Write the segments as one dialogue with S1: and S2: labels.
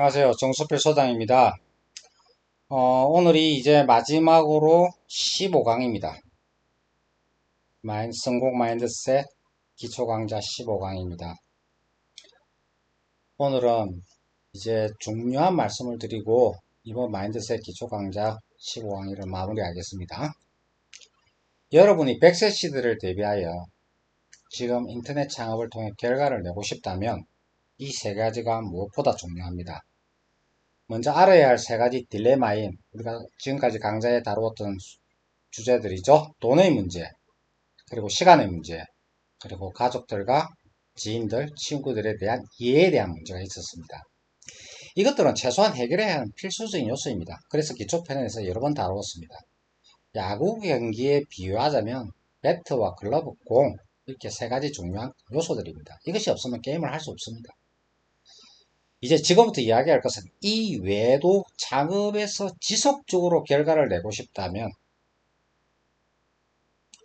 S1: 안녕하세요. 정수필 소장입니다. 오늘이 이제 마지막으로 15강입니다. 성공 마인드셋 기초 강좌 15강입니다. 오늘은 이제 중요한 말씀을 드리고 이번 마인드셋 기초 강좌 15강의를 마무리하겠습니다. 여러분이 100세 시대를 대비하여 지금 인터넷 창업을 통해 결과를 내고 싶다면 이 세 가지가 무엇보다 중요합니다. 먼저 알아야 할 세 가지 딜레마인 우리가 지금까지 강좌에 다루었던 주제들이죠. 돈의 문제, 그리고 시간의 문제, 그리고 가족들과 지인들, 친구들에 대한 이해에 대한 문제가 있었습니다. 이것들은 최소한 해결해야 하는 필수적인 요소입니다. 그래서 기초편에서 여러 번 다루었습니다. 야구 경기에 비유하자면 배트와 글러브, 공 이렇게 세 가지 중요한 요소들입니다. 이것이 없으면 게임을 할 수 없습니다. 이제 지금부터 이야기할 것은 이 외에도 작업에서 지속적으로 결과를 내고 싶다면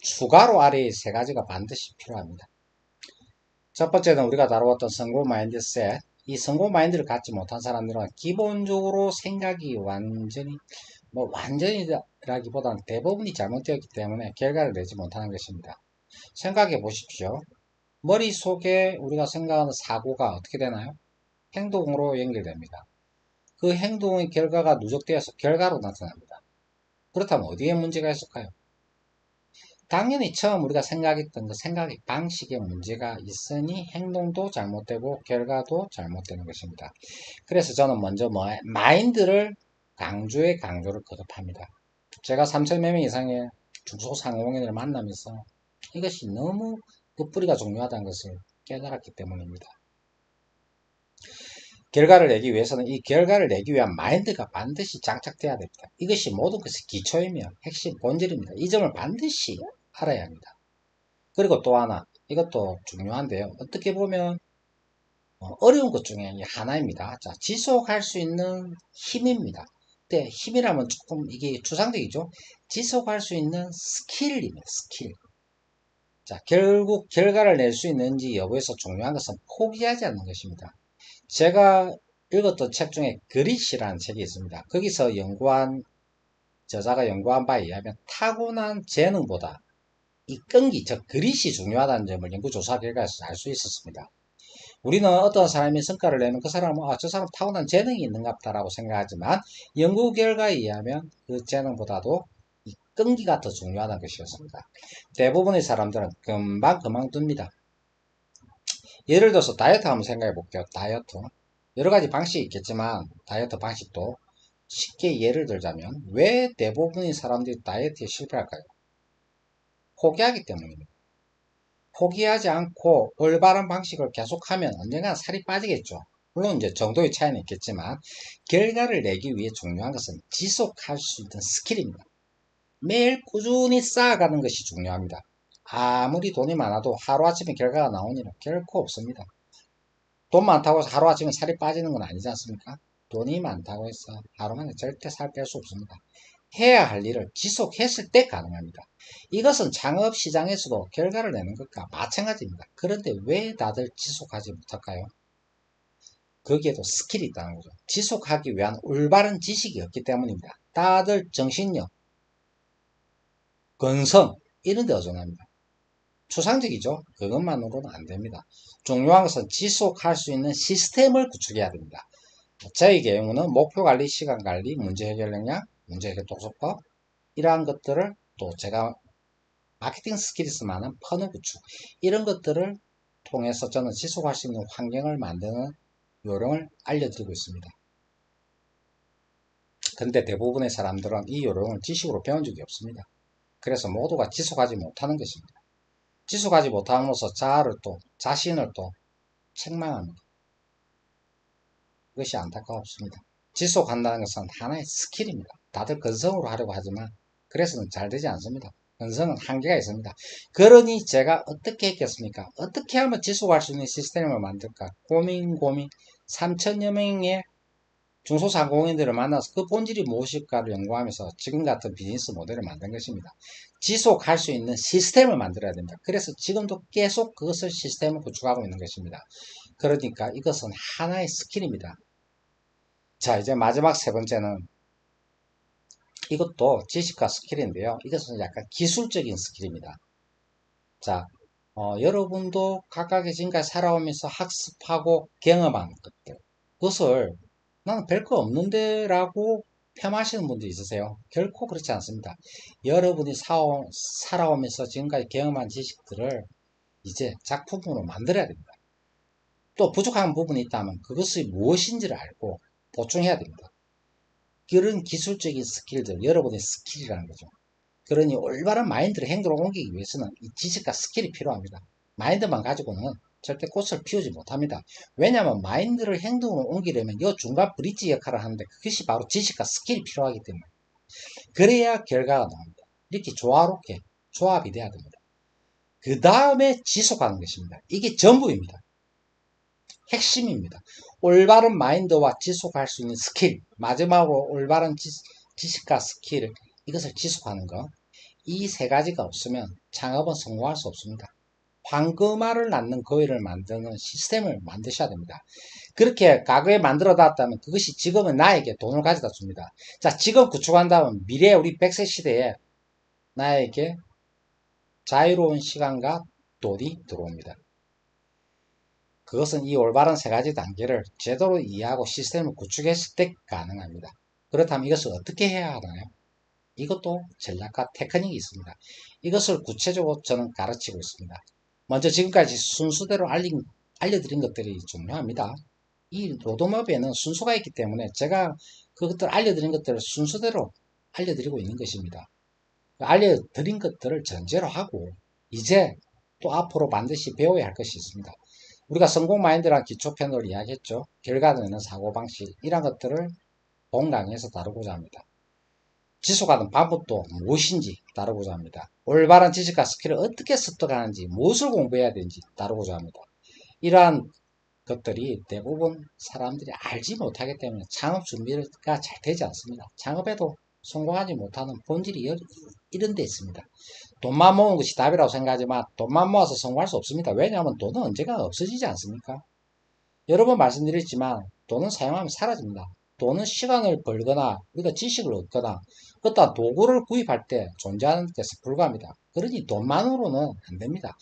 S1: 추가로 아래의 세 가지가 반드시 필요합니다. 첫 번째는 우리가 다루었던 성공 마인드셋. 이 성공 마인드를 갖지 못한 사람들은 기본적으로 생각이 완전히라기보다는 대부분이 잘못되었기 때문에 결과를 내지 못하는 것입니다. 생각해 보십시오. 머릿속에 우리가 생각하는 사고가 어떻게 되나요? 행동으로 연결됩니다. 그 행동의 결과가 누적되어서 결과로 나타납니다. 그렇다면 어디에 문제가 있을까요? 당연히 처음 우리가 생각했던 그 생각의 방식에 문제가 있으니 행동도 잘못되고 결과도 잘못되는 것입니다. 그래서 저는 먼저 마인드를 강조를 거듭합니다. 제가 3천여 명 이상의 중소상공인을 만나면서 이것이 너무 그 뿌리가 중요하다는 것을 깨달았기 때문입니다. 결과를 내기 위해서는 이 결과를 내기 위한 마인드가 반드시 장착돼야 됩니다. 이것이 모든 것의 기초이며 핵심 본질입니다. 이 점을 반드시 알아야 합니다. 그리고 또 하나, 이것도 중요한데요. 어떻게 보면 어려운 것 중에 하나입니다. 자, 지속할 수 있는 힘입니다. 근데 힘이라면 조금 이게 추상적이죠. 지속할 수 있는 스킬입니다. 스킬. 자, 결국 결과를 낼 수 있는지 여부에서 중요한 것은 포기하지 않는 것입니다. 제가 읽었던 책 중에 그릿이라는 책이 있습니다. 거기서 저자가 연구한 바에 의하면 타고난 재능보다 이 끈기, 즉 그릿이 중요하다는 점을 연구조사 결과에서 알 수 있었습니다. 우리는 어떤 사람이 성과를 내면 그 사람은 저 사람 타고난 재능이 있는가 보다라고 생각하지만 연구 결과에 의하면 그 재능보다도 이 끈기가 더 중요하다는 것이었습니다. 대부분의 사람들은 금방 그만둡니다. 예를 들어서 다이어트 한번 생각해 볼게요. 다이어트. 여러 가지 방식이 있겠지만 다이어트 방식도 쉽게 예를 들자면 왜 대부분의 사람들이 다이어트에 실패할까요? 포기하기 때문입니다. 포기하지 않고 올바른 방식을 계속하면 언젠가 살이 빠지겠죠. 물론 이제 정도의 차이는 있겠지만 결과를 내기 위해 중요한 것은 지속할 수 있는 스킬입니다. 매일 꾸준히 쌓아가는 것이 중요합니다. 아무리 돈이 많아도 하루아침에 결과가 나오는 일은 결코 없습니다. 돈 많다고 해서 하루아침에 살이 빠지는 건 아니지 않습니까? 돈이 많다고 해서 하루만에 절대 살 뺄 수 없습니다. 해야 할 일을 지속했을 때 가능합니다. 이것은 창업시장에서도 결과를 내는 것과 마찬가지입니다. 그런데 왜 다들 지속하지 못할까요? 거기에도 스킬이 있다는 거죠. 지속하기 위한 올바른 지식이 없기 때문입니다. 다들 정신력, 건성 이런 데 의존합니다. 추상적이죠. 그것만으로는 안 됩니다. 중요한 것은 지속할 수 있는 시스템을 구축해야 됩니다. 저희 경우는 목표 관리, 시간 관리, 문제 해결 능력, 문제 해결 독서법 이러한 것들을 또 제가 마케팅 스킬스만한 퍼널 구축 이런 것들을 통해서 저는 지속할 수 있는 환경을 만드는 요령을 알려드리고 있습니다. 근데 대부분의 사람들은 이 요령을 지식으로 배운 적이 없습니다. 그래서 모두가 지속하지 못하는 것입니다. 지속하지 못함으로써 자신을 또 책망합니다. 그것이 안타깝습니다. 지속한다는 것은 하나의 스킬입니다. 다들 건성으로 하려고 하지만 그래서는 잘 되지 않습니다. 건성은 한계가 있습니다. 그러니 제가 어떻게 했겠습니까? 어떻게 하면 지속할 수 있는 시스템을 만들까? 고민 3천여 명의 중소상공인들을 만나서 그 본질이 무엇일까를 연구하면서 지금 같은 비즈니스 모델을 만든 것입니다. 지속할 수 있는 시스템을 만들어야 됩니다. 그래서 지금도 계속 그것을 시스템을 구축하고 있는 것입니다. 그러니까 이것은 하나의 스킬입니다. 자, 이제 마지막 세 번째는 이것도 지식과 스킬인데요. 이것은 약간 기술적인 스킬입니다. 자, 여러분도 각각의 지금까지 살아오면서 학습하고 경험한 것들, 그것을 나는 별거 없는데 라고 폄하하시는 분도 있으세요. 결코 그렇지 않습니다. 여러분이 살아오면서 지금까지 경험한 지식들을 이제 작품으로 만들어야 됩니다. 또 부족한 부분이 있다면 그것이 무엇인지를 알고 보충해야 됩니다. 그런 기술적인 스킬들, 여러분의 스킬이라는 거죠. 그러니 올바른 마인드를 행동으로 옮기기 위해서는 이 지식과 스킬이 필요합니다. 마인드만 가지고는 절대 꽃을 피우지 못합니다. 왜냐하면 마인드를 행동으로 옮기려면 이 중간 브릿지 역할을 하는데 그것이 바로 지식과 스킬이 필요하기 때문에 그래야 결과가 나옵니다. 이렇게 조화롭게 조합이 돼야 됩니다. 그 다음에 지속하는 것입니다. 이게 전부입니다. 핵심입니다. 올바른 마인드와 지속할 수 있는 스킬, 마지막으로 올바른 지식과 스킬, 이것을 지속하는 것, 이 세 가지가 없으면 창업은 성공할 수 없습니다. 황금알을 낳는 거위를 만드는 시스템을 만드셔야 됩니다. 그렇게 과거에 만들어 놨다면 그것이 지금은 나에게 돈을 가져다 줍니다. 자, 지금 구축한다면 미래 우리 100세 시대에 나에게 자유로운 시간과 돈이 들어옵니다. 그것은 이 올바른 세 가지 단계를 제대로 이해하고 시스템을 구축했을 때 가능합니다. 그렇다면 이것을 어떻게 해야 하나요? 이것도 전략과 테크닉이 있습니다. 이것을 구체적으로 저는 가르치고 있습니다. 먼저 지금까지 순수대로 알려드린 것들이 중요합니다. 이 로드맵에는 순서가 있기 때문에 제가 그것들 알려드린 것들을 순서대로 알려드리고 있는 것입니다. 알려드린 것들을 전제로 하고 이제 또 앞으로 반드시 배워야 할 것이 있습니다. 우리가 성공 마인드란 기초편을 이야기했죠. 결과되는 사고방식 이런 것들을 본 강의에서 다루고자 합니다. 지속하는 방법도 무엇인지 다루고자 합니다. 올바른 지식과 스킬을 어떻게 습득하는지, 무엇을 공부해야 되는지 다루고자 합니다. 이러한 것들이 대부분 사람들이 알지 못하기 때문에 창업 준비가 잘 되지 않습니다. 창업에도 성공하지 못하는 본질이 이런 데 있습니다. 돈만 모으는 것이 답이라고 생각하지만 돈만 모아서 성공할 수 없습니다. 왜냐하면 돈은 언젠가 없어지지 않습니까? 여러 번 말씀드렸지만 돈은 사용하면 사라집니다. 돈은 시간을 벌거나 우리가 지식을 얻거나 어떤 도구를 구입할 때 존재하는 데서 불과합니다. 그러니 돈만으로는 안 됩니다.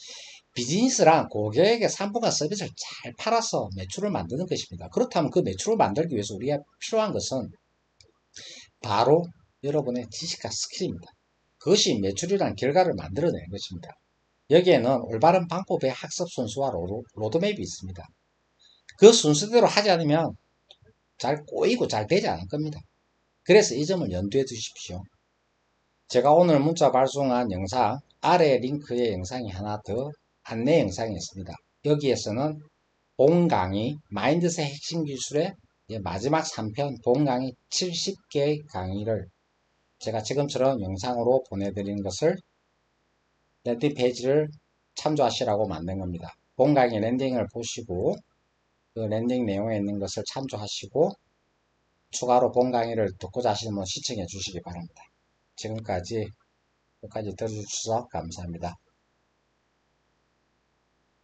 S1: 비즈니스란 고객에게 상품과 서비스를 잘 팔아서 매출을 만드는 것입니다. 그렇다면 그 매출을 만들기 위해서 우리가 필요한 것은 바로 여러분의 지식과 스킬입니다. 그것이 매출이라는 결과를 만들어내는 것입니다. 여기에는 올바른 방법의 학습 순수와 로드맵이 있습니다. 그 순서대로 하지 않으면 잘 꼬이고 잘 되지 않을 겁니다. 그래서 이 점을 염두에 두십시오. 제가 오늘 문자 발송한 영상 아래 링크에 영상이 하나 더 안내 영상이 있습니다. 여기에서는 본 강의 마인드셋 핵심 기술의 마지막 3편 본 강의 70개의 강의를 제가 지금처럼 영상으로 보내드리는 것을 랜딩 페이지를 참조하시라고 만든 겁니다. 본 강의 랜딩을 보시고 그 랜딩 내용에 있는 것을 참조하시고 추가로 본 강의를 듣고자 하시는 분 시청해 주시기 바랍니다. 지금까지 끝까지 들어주셔서 감사합니다.